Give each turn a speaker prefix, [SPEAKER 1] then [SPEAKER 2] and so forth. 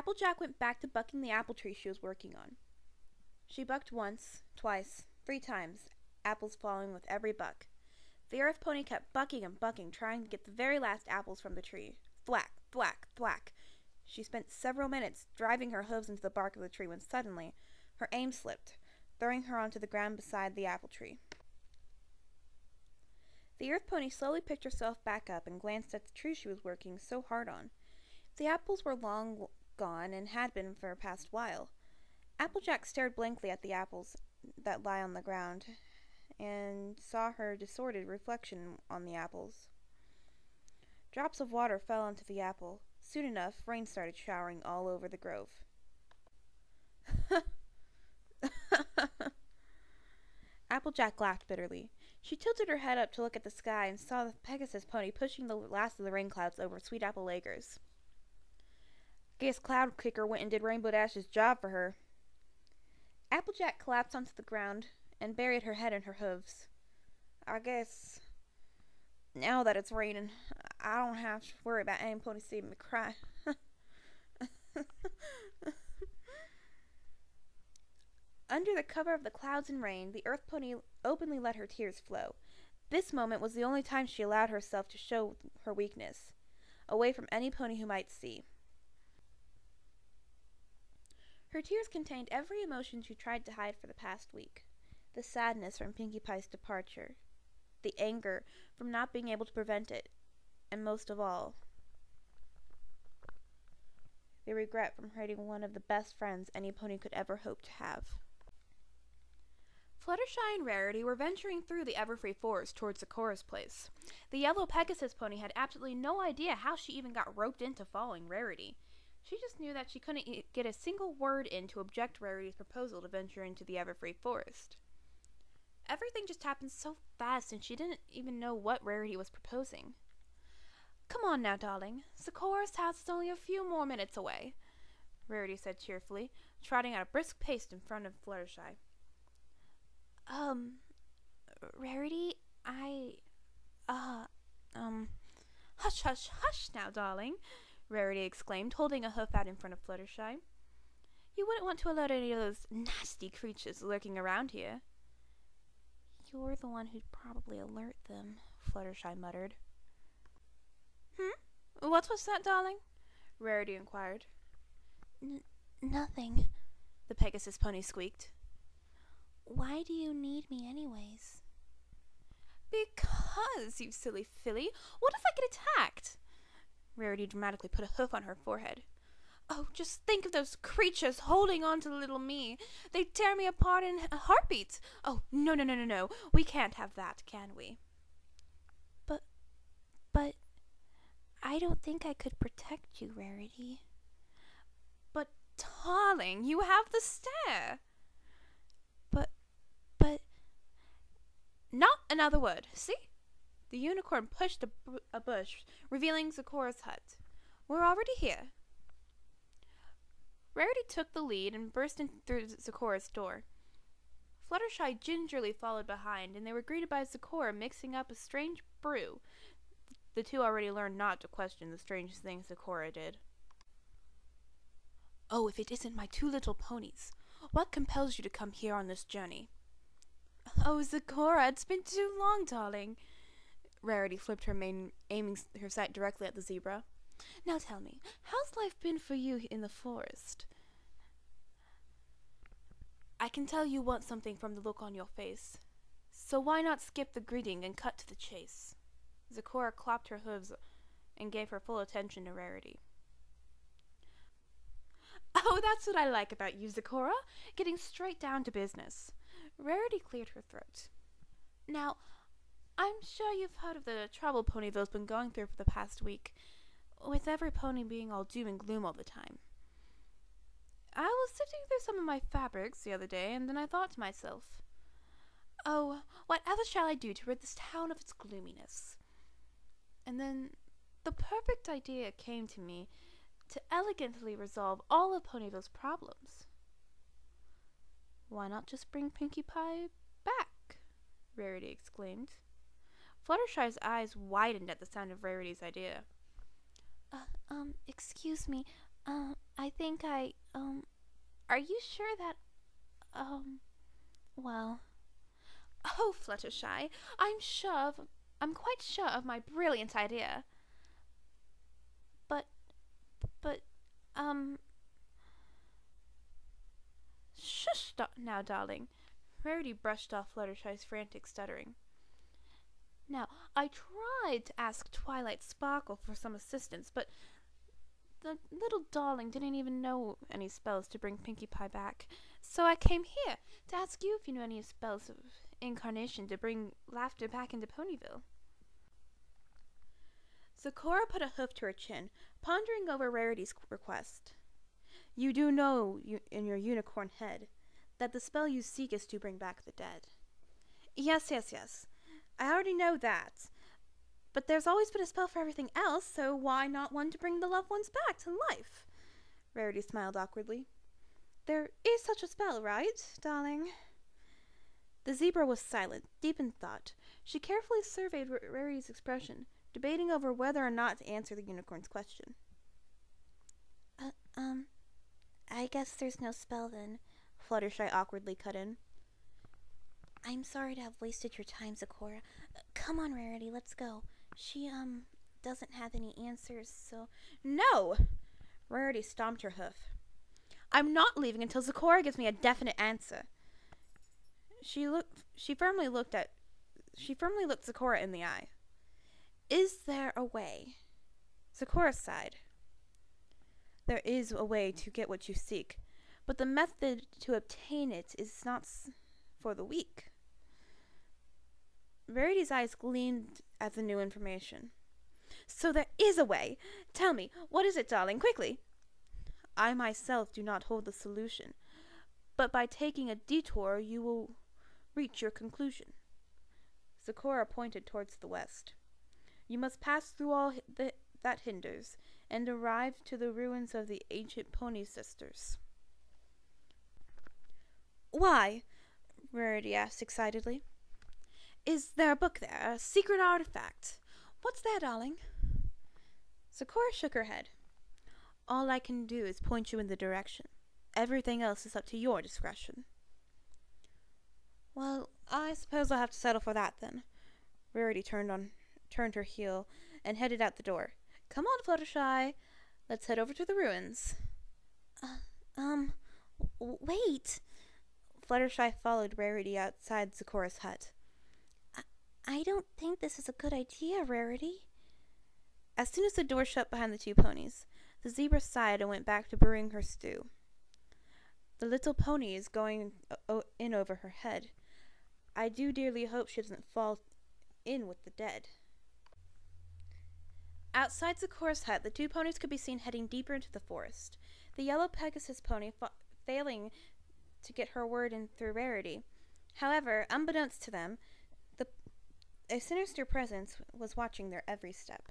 [SPEAKER 1] Applejack went back to bucking the apple tree she was working on. She bucked once, twice, 3 times, apples falling with every buck. The earth pony kept bucking and bucking, trying to get the very last apples from the tree. Thwack, thwack, thwack. She spent several minutes driving her hooves into the bark of the tree when suddenly her aim slipped, throwing her onto the ground beside the apple tree. The earth pony slowly picked herself back up and glanced at the tree she was working so hard on. The apples were long gone and had been for a past while. Applejack stared blankly at the apples that lie on the ground and saw her distorted reflection on the apples. Drops of water fell onto the apple. Soon enough, rain started showering all over the grove. Applejack laughed bitterly. She tilted her head up to look at the sky and saw the Pegasus pony pushing the last of the rain clouds over Sweet Apple Acres. Guess Cloud Kicker went and did Rainbow Dash's job for her. Applejack collapsed onto the ground and buried her head in her hooves. I guess now that it's raining, I don't have to worry about any pony seeing me cry. Under the cover of the clouds and rain, the earth pony openly let her tears flow. This moment was the only time she allowed herself to show her weakness, away from any pony who might see. Her tears contained every emotion she tried to hide for the past week. The sadness from Pinkie Pie's departure, the anger from not being able to prevent it, and most of all, the regret from hurting one of the best friends any pony could ever hope to have. Fluttershy and Rarity were venturing through the Everfree Forest towards Zecora's place. The yellow Pegasus pony had absolutely no idea how she even got roped into following Rarity. She just knew that she couldn't get a single word in to object Rarity's proposal to venture into the Everfree Forest. Everything just happened so fast, and she didn't even know what Rarity was proposing. Come on now, darling. Zecora's house is only a few more minutes away, Rarity said cheerfully, trotting at a brisk pace in front of Fluttershy. Rarity, hush, hush, hush now, darling, Rarity exclaimed, holding a hoof out in front of Fluttershy. You wouldn't want to alert any of those nasty creatures lurking around here. You're the one who'd probably alert them, Fluttershy muttered. What was that, darling? Rarity inquired. Nothing, the Pegasus pony squeaked. Why do you need me anyways? Because, you silly filly. What if I get attacked? Rarity dramatically put a hoof on her forehead. Oh, just think of those creatures holding on to little me. They'd tear me apart in a heartbeat. Oh, no. We can't have that, can we? But, I don't think I could protect you, Rarity. But, darling, you have the stare. But, not another word, see? The unicorn pushed a bush, revealing Zecora's hut. We're already here. Rarity took the lead and burst in through Zecora's door. Fluttershy gingerly followed behind, and they were greeted by Zecora mixing up a strange brew. The two already learned not to question the strange things Zecora did. Oh, if it isn't my 2 little ponies. What compels you to come here on this journey? Oh, Zecora, it's been too long, darling. Rarity flipped her mane, aiming her sight directly at the zebra. Now tell me, how's life been for you in the forest? I can tell you want something from the look on your face. So why not skip the greeting and cut to the chase? Zecora clapped her hooves and gave her full attention to Rarity. Oh, that's what I like about you, Zecora, getting straight down to business. Rarity cleared her throat. Now, I'm sure you've heard of the trouble Ponyville's been going through for the past week, with every pony being all doom and gloom all the time. I was sifting through some of my fabrics the other day, and then I thought to myself, oh, whatever shall I do to rid this town of its gloominess? And then the perfect idea came to me to elegantly resolve all of Ponyville's problems. Why not just bring Pinkie Pie back? Rarity exclaimed. Fluttershy's eyes widened at the sound of Rarity's idea. Excuse me, I I think are you sure that, well... Oh, Fluttershy, I'm quite sure of my brilliant idea. But, but, shush now, darling. Rarity brushed off Fluttershy's frantic stuttering. Now, I tried to ask Twilight Sparkle for some assistance, but the little darling didn't even know any spells to bring Pinkie Pie back. So I came here to ask you if you knew any spells of incarnation to bring laughter back into Ponyville. Zecora put a hoof to her chin, pondering over Rarity's request. You do know, in your unicorn head, that the spell you seek is to bring back the dead. Yes. I already know that. But there's always been a spell for everything else, so why not one to bring the loved ones back to life? Rarity smiled awkwardly. There is such a spell, right, darling? The zebra was silent, deep in thought. She carefully surveyed Rarity's expression, debating over whether or not to answer the unicorn's question. I guess there's no spell then, Fluttershy awkwardly cut in. I'm sorry to have wasted your time, Zecora. Come on, Rarity, let's go. She, doesn't have any answers, so... No! Rarity stomped her hoof. I'm not leaving until Zecora gives me a definite answer. She firmly looked Zecora in the eye. Is there a way? Zecora sighed. There is a way to get what you seek, but the method to obtain it is not for the weak. Rarity's eyes gleamed at the new information. So there is a way. Tell me, what is it, darling? Quickly. I myself do not hold the solution, but by taking a detour you will reach your conclusion. Zecora pointed towards the west. You must pass through all that hinders, and arrive to the ruins of the ancient Pony Sisters. Why? Rarity asked excitedly. Is there a book there, a secret artifact? What's there, darling? Zecora shook her head. All I can do is point you in the direction. Everything else is up to your discretion. Well, I suppose I'll have to settle for that then. Rarity turned her heel and headed out the door. Come on, Fluttershy. Let's head over to the ruins. Wait. Fluttershy followed Rarity outside Zecora's hut. I don't think this is a good idea, Rarity. As soon as the door shut behind the two ponies, the zebra sighed and went back to brewing her stew. The little pony is going in over her head. I do dearly hope she doesn't fall in with the dead. Outside Zecora's hut, the two ponies could be seen heading deeper into the forest. The yellow Pegasus pony failing to get her word in through Rarity. However, unbeknownst to them, a sinister presence was watching their every step.